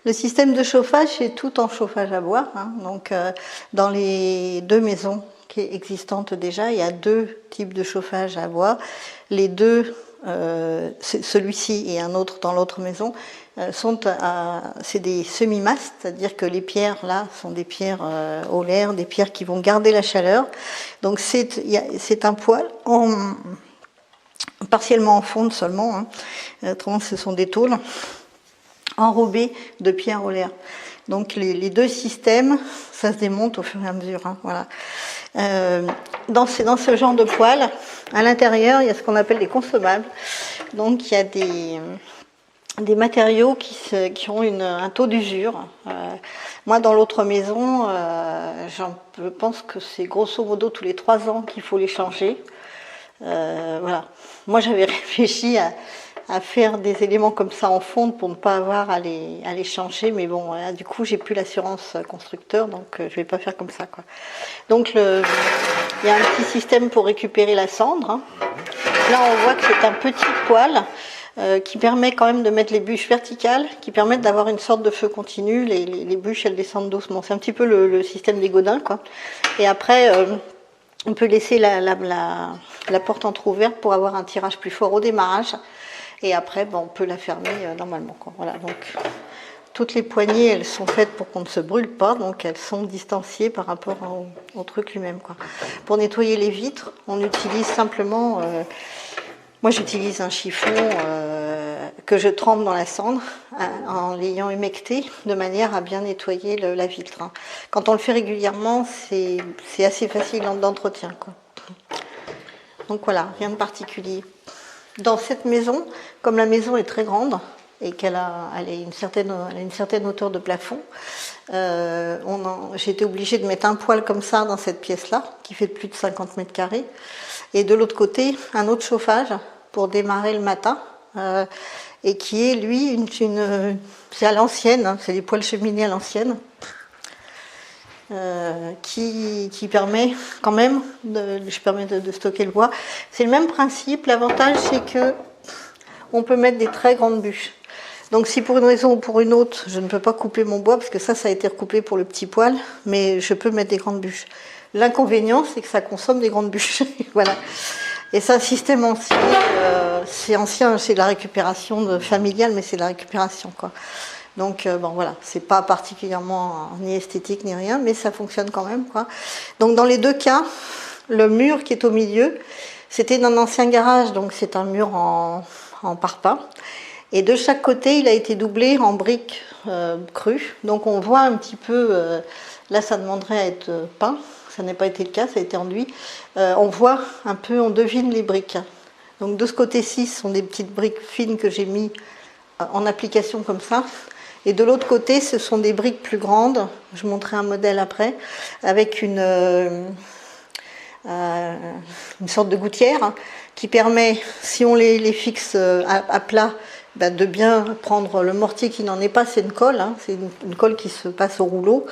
Le système de chauffage, c'est tout en chauffage à bois. Hein. Donc, dans les 2 maisons qui est existantes déjà, il y a 2 types de chauffage à bois. Les 2, celui-ci et un autre dans l'autre maison, c'est des semi-mastes, c'est-à-dire que les pierres là sont des pierres olaires, des pierres qui vont garder la chaleur. Donc c'est un poêle partiellement en fonte seulement, hein. Autrement ce sont des tôles enrobées de pierres olaires. Donc les 2 systèmes, ça se démonte au fur et à mesure. Hein, voilà. Dans ce genre de poêle, à l'intérieur, il y a ce qu'on appelle des consommables. Donc il y a des matériaux qui ont un taux d'usure. Moi, dans l'autre maison, je pense que c'est grosso modo tous les 3 ans qu'il faut les changer. Voilà. Moi, j'avais réfléchi à faire des éléments comme ça en fonte pour ne pas avoir à les changer, mais bon, du coup, j'ai plus l'assurance constructeur, donc je vais pas faire comme ça, quoi. Donc, il y a un petit système pour récupérer la cendre. Hein. Là, on voit que c'est un petit poêle qui permet quand même de mettre les bûches verticales, qui permettent d'avoir une sorte de feu continu. Les bûches, elles descendent doucement. C'est un petit peu le système des Godins, quoi. Et après, on peut laisser la porte entrouverte pour avoir un tirage plus fort au démarrage. Et après, on peut la fermer normalement, quoi. Voilà, donc toutes les poignées, elles sont faites pour qu'on ne se brûle pas, donc elles sont distanciées par rapport au truc lui-même, quoi. Pour nettoyer les vitres, on utilise simplement... moi, j'utilise un chiffon que je trempe dans la cendre en l'ayant humecté de manière à bien nettoyer la vitre. Hein. Quand on le fait régulièrement, c'est assez facile d'entretien, quoi. Donc voilà, rien de particulier. Dans cette maison, comme la maison est très grande et qu'elle a une certaine hauteur de plafond, j'ai été obligée de mettre un poêle comme ça dans cette pièce-là, qui fait plus de 50 mètres carrés. Et de l'autre côté, un autre chauffage pour démarrer le matin, et qui est, lui, c'est à l'ancienne, hein, c'est des poêles cheminés à l'ancienne, qui permet quand même de stocker le bois. C'est le même principe. L'avantage, c'est que on peut mettre des très grandes bûches. Donc si pour une raison ou pour une autre, je ne peux pas couper mon bois, parce que ça a été recoupé pour le petit poêle, mais je peux mettre des grandes bûches. L'inconvénient, c'est que ça consomme des grandes bûches. Voilà. Et c'est un système ancien. C'est ancien, c'est de la récupération familiale, mais c'est de la récupération, quoi. Donc voilà, c'est pas particulièrement ni esthétique ni rien, mais ça fonctionne quand même, quoi. Donc dans les 2 cas, le mur qui est au milieu, c'était d'un ancien garage, donc c'est un mur en parpaing. Et de chaque côté, il a été doublé en briques crues. Donc on voit un petit peu, là ça demanderait à être peint, ça n'a pas été le cas, ça a été enduit. On voit un peu, on devine les briques. Donc de ce côté-ci, ce sont des petites briques fines que j'ai mis en application comme ça. Et de l'autre côté, ce sont des briques plus grandes, je montrerai un modèle après, avec une sorte de gouttière, hein, qui permet, si on les fixe à plat, de bien prendre le mortier qui n'en est pas, c'est une colle, hein, c'est une colle qui se passe au rouleau,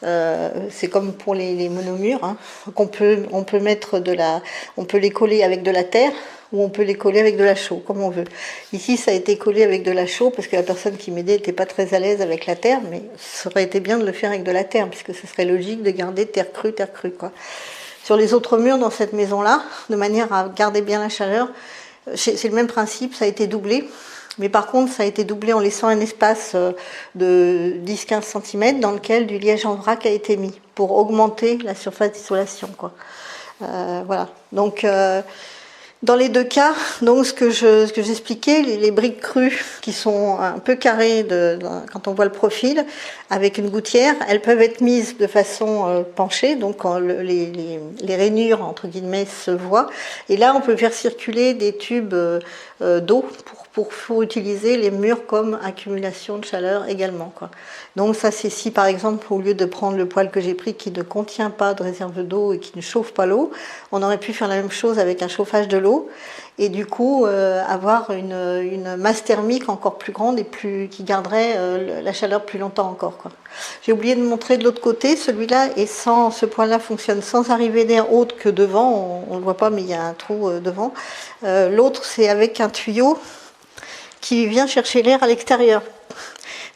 c'est comme pour les monomures, hein, on peut mettre on peut les coller avec de la terre, ou on peut les coller avec de la chaux, comme on veut. Ici, ça a été collé avec de la chaux, parce que la personne qui m'aidait n'était pas très à l'aise avec la terre, mais ça aurait été bien de le faire avec de la terre, puisque ce serait logique de garder terre crue, quoi. Sur les autres murs dans cette maison-là, de manière à garder bien la chaleur, c'est le même principe, ça a été doublé. Mais par contre, ça a été doublé en laissant un espace de 10-15 cm dans lequel du liège en vrac a été mis, pour augmenter la surface d'isolation, quoi. Voilà. Donc, dans les 2 cas, donc ce que j'expliquais, les briques crues qui sont un peu carrées quand on voit le profil, avec une gouttière, elles peuvent être mises de façon penchée, donc quand les rainures entre guillemets se voient. Et là, on peut faire circuler des tubes d'eau pour utiliser les murs comme accumulation de chaleur également, quoi. Donc ça, c'est si par exemple, au lieu de prendre le poêle que j'ai pris qui ne contient pas de réserve d'eau et qui ne chauffe pas l'eau, on aurait pu faire la même chose avec un chauffage de l'eau et du coup avoir une masse thermique encore plus grande et qui garderait la chaleur plus longtemps encore, quoi. J'ai oublié de montrer de l'autre côté, celui-là ce poêle-là fonctionne sans arrivée d'air autre que devant, on ne le voit pas mais il y a un trou devant. L'autre, c'est avec un tuyau qui vient chercher l'air à l'extérieur.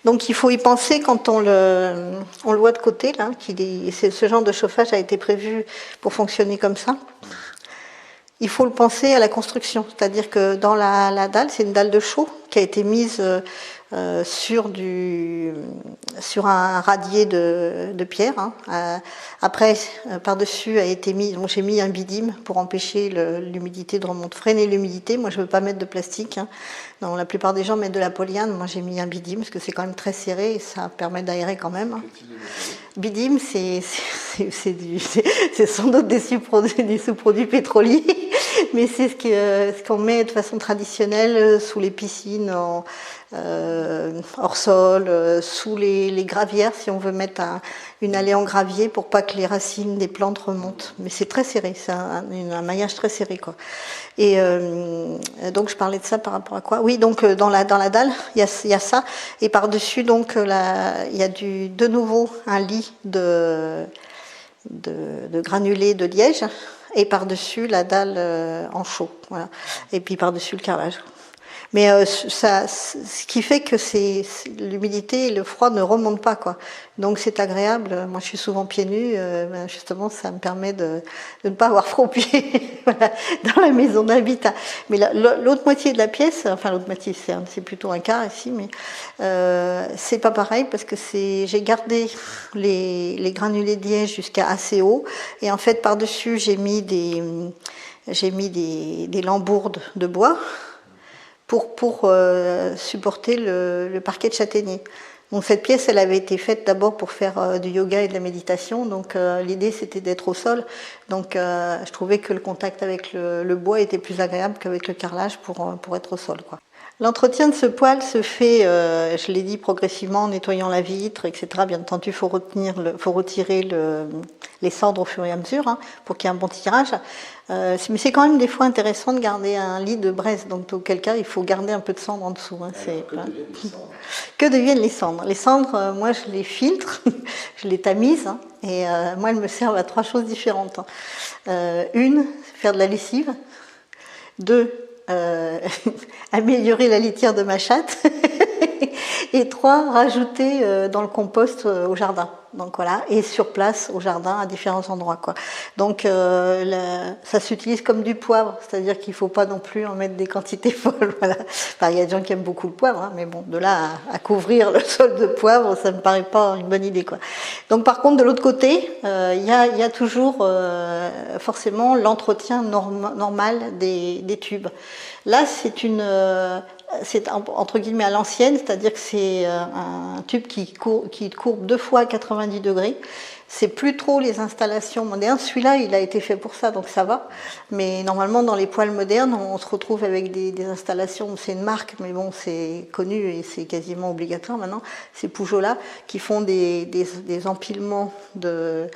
Donc il faut y penser quand on le voit de côté, là, ce genre de chauffage a été prévu pour fonctionner comme ça. Il faut le penser à la construction, c'est-à-dire que dans la dalle, c'est une dalle de chaux qui a été mise sur un radier de pierre. Hein. Après, par-dessus a été mis, bon, j'ai mis un bidime pour empêcher l'humidité de remonter, freiner l'humidité. Moi, je ne veux pas mettre de plastique. Hein. Non, la plupart des gens mettent de la polyane. Moi, j'ai mis un bidime parce que c'est quand même très serré et ça permet d'aérer quand même. Hein. Bidime, c'est sans doute des sous-produits pétroliers, mais c'est ce qu'on met de façon traditionnelle sous les piscines, hors sol, sous les gravières, si on veut mettre une allée en gravier pour pas que les racines des plantes remontent. Mais c'est très serré, c'est un maillage très serré, quoi. Et donc je parlais de ça par rapport à quoi? Oui, donc dans la dalle, il y a ça, et par-dessus donc il y a de nouveau un lit de granulés de liège, et par-dessus la dalle en chaux, voilà. Et puis par-dessus le carrelage. Mais ce qui fait que l'humidité et le froid ne remontent pas, quoi. Donc c'est agréable. Moi, je suis souvent pieds nus. Justement, ça me permet de ne pas avoir froid aux pieds voilà, dans la maison d'habitat. Mais l'autre moitié de la pièce, enfin l'autre moitié, c'est plutôt un quart ici, mais c'est pas pareil parce que j'ai gardé les granulés de liège jusqu'à assez haut, et en fait par-dessus j'ai mis des lambourdes de bois pour supporter le parquet de châtaignier. Donc cette pièce, elle avait été faite d'abord pour faire du yoga et de la méditation, donc l'idée c'était d'être au sol. Donc je trouvais que le contact avec le bois était plus agréable qu'avec le carrelage pour être au sol, quoi. L'entretien de ce poêle se fait, je l'ai dit, progressivement en nettoyant la vitre, etc. Bien entendu, il faut retirer les cendres au fur et à mesure, hein, pour qu'il y ait un bon tirage. Mais c'est quand même des fois intéressant de garder un lit de braise, donc auquel cas il faut garder un peu de cendre en dessous. Hein, que deviennent les cendres? Les cendres, moi je les filtre, je les tamise, hein, et moi elles me servent à 3 choses différentes. Hein. Une, faire de la lessive. 2, améliorer la litière de ma chatte. Et 3, rajouter dans le compost au jardin. Donc voilà, et sur place au jardin à différents endroits, quoi. Donc ça s'utilise comme du poivre, c'est-à-dire qu'il ne faut pas non plus en mettre des quantités folles. Voilà. Enfin, il y a des gens qui aiment beaucoup le poivre, hein, mais bon, de là à couvrir le sol de poivre, ça me paraît pas une bonne idée, quoi. Donc par contre, de l'autre côté, il y a toujours forcément l'entretien normal des tubes. Là, c'est entre guillemets à l'ancienne, c'est-à-dire que c'est un tube qui courbe 2 fois à 90 degrés. C'est plus trop les installations modernes. Celui-là, il a été fait pour ça, donc ça va. Mais normalement, dans les poêles modernes, on se retrouve avec des installations. C'est une marque, mais bon, c'est connu et c'est quasiment obligatoire maintenant. C'est Pujola qui font des empilements de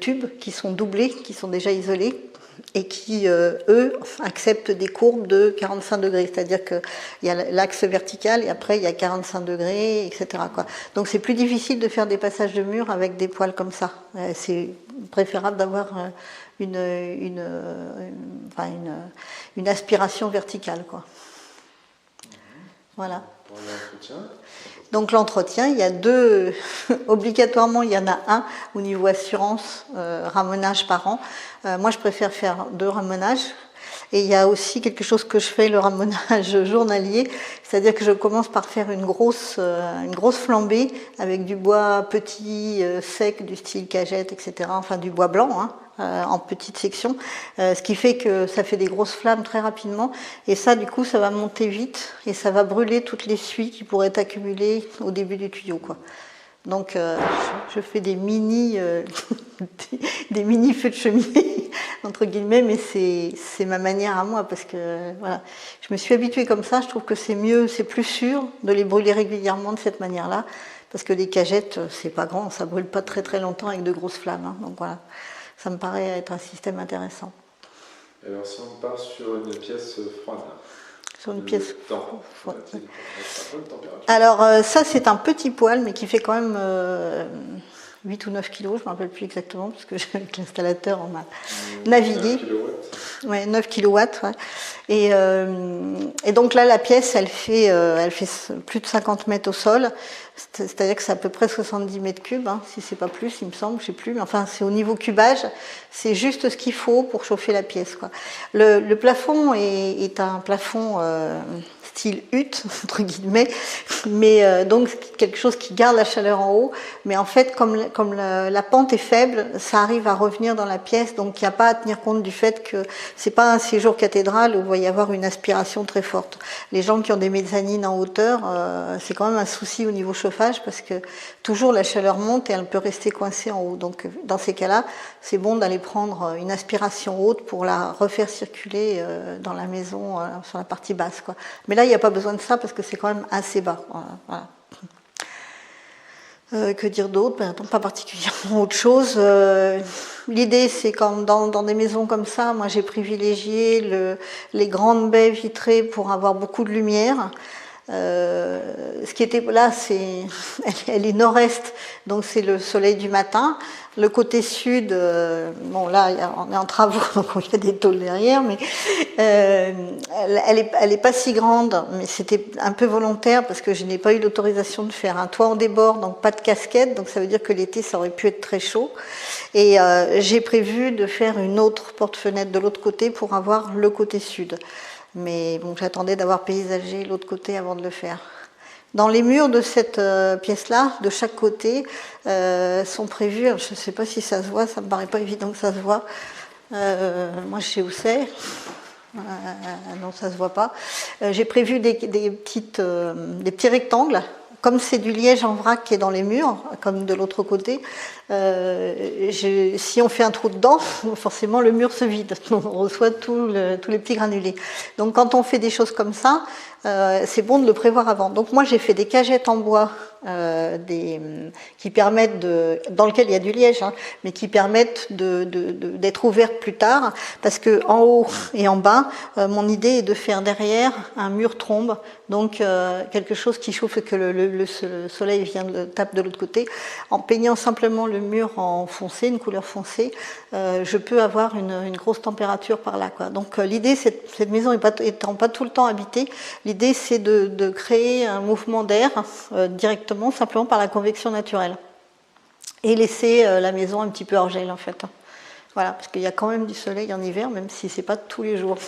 tubes qui sont doublés, qui sont déjà isolés, et qui, eux, acceptent des courbes de 45 degrés. C'est-à-dire qu'il y a l'axe vertical et après il y a 45 degrés, etc., quoi. Donc c'est plus difficile de faire des passages de mur avec des poêles comme ça. C'est préférable d'avoir une aspiration verticale, quoi. Voilà. Pour l'entretien. Donc l'entretien, il y a 2, obligatoirement il y en a un au niveau assurance, ramonage par an. Moi je préfère faire 2 ramonages. Et il y a aussi quelque chose que je fais, le ramonage journalier, c'est-à-dire que je commence par faire une grosse flambée avec du bois petit, sec, du style cagette, etc., enfin du bois blanc, hein, en petites sections, ce qui fait que ça fait des grosses flammes très rapidement, et ça du coup ça va monter vite et ça va brûler toutes les suies qui pourraient être accumulées au début du tuyau, quoi. Donc je fais des mini feux de cheminée entre guillemets, mais c'est ma manière à moi, parce que voilà, je me suis habituée comme ça. Je trouve que c'est mieux, c'est plus sûr de les brûler régulièrement de cette manière-là, parce que les cagettes, c'est pas grand, ça brûle pas très très longtemps avec de grosses flammes, hein. Donc voilà, ça me paraît être un système intéressant. Alors si on part sur une pièce froide. Sur une pièce froide. Alors ça c'est un petit poêle, mais qui fait quand même 8 ou 9 kilos, je ne me rappelle plus exactement, parce que avec l'installateur, on a navigué. 9 kilowatts. Ouais, 9 kilowatts. Ouais. Et donc là, la pièce, elle fait plus de 50 mètres au sol. C'est-à-dire que c'est à peu près 70 mètres cubes, hein, si c'est pas plus, il me semble, je sais plus. Mais enfin, c'est au niveau cubage, c'est juste ce qu'il faut pour chauffer la pièce, quoi. Le plafond est un plafond style hutte, entre guillemets, mais donc quelque chose qui garde la chaleur en haut. Mais en fait, comme la pente est faible, ça arrive à revenir dans la pièce, donc il n'y a pas à tenir compte du fait que c'est pas un séjour cathédrale où il va y avoir une aspiration très forte. Les gens qui ont des mezzanines en hauteur, c'est quand même un souci au niveau chauffage parce que toujours la chaleur monte et elle peut rester coincée en haut. Donc dans ces cas-là, c'est bon d'aller prendre une aspiration haute pour la refaire circuler dans la maison sur la partie basse, quoi. Mais là, il n'y a pas besoin de ça parce que c'est quand même assez bas. Voilà. Que dire d'autre? Donc pas particulièrement autre chose. L'idée, c'est comme dans des maisons comme ça, moi j'ai privilégié les grandes baies vitrées pour avoir beaucoup de lumière. Ce qui était là, elle est nord-est, donc c'est le soleil du matin. Le côté sud, bon là on est en travaux, donc il y a des tôles derrière, mais elle est pas si grande, mais c'était un peu volontaire parce que je n'ai pas eu l'autorisation de faire un toit en débord, donc pas de casquette, donc ça veut dire que l'été ça aurait pu être très chaud. Et j'ai prévu de faire une autre porte-fenêtre de l'autre côté pour avoir le côté sud. Mais bon, j'attendais d'avoir paysagé l'autre côté avant de le faire. Dans les murs de cette pièce-là, de chaque côté, sont prévus, je ne sais pas si ça se voit, ça me paraît pas évident que ça se voit. Moi, je sais où c'est. Non, ça se voit pas. J'ai prévu des petits rectangles. Comme c'est du liège en vrac qui est dans les murs, comme de l'autre côté, si on fait un trou dedans, forcément le mur se vide. On reçoit tous les petits granulés. Donc quand on fait des choses comme ça, c'est bon de le prévoir avant. Donc moi j'ai fait des cagettes en bois qui permettent dans lequel il y a du liège, hein, mais qui permettent d'être ouvertes plus tard, parce que en haut et en bas, mon idée est de faire derrière un mur trombe, donc quelque chose qui chauffe et que le soleil tape de l'autre côté. En peignant simplement le mur en foncé, une couleur foncée, je peux avoir une grosse température par là, quoi. Donc l'idée, cette maison étant pas tout le temps habitée, l'idée c'est de créer un mouvement d'air directement, simplement par la convection naturelle, et laisser la maison un petit peu hors gel en fait. Voilà, parce qu'il y a quand même du soleil en hiver, même si c'est pas tous les jours.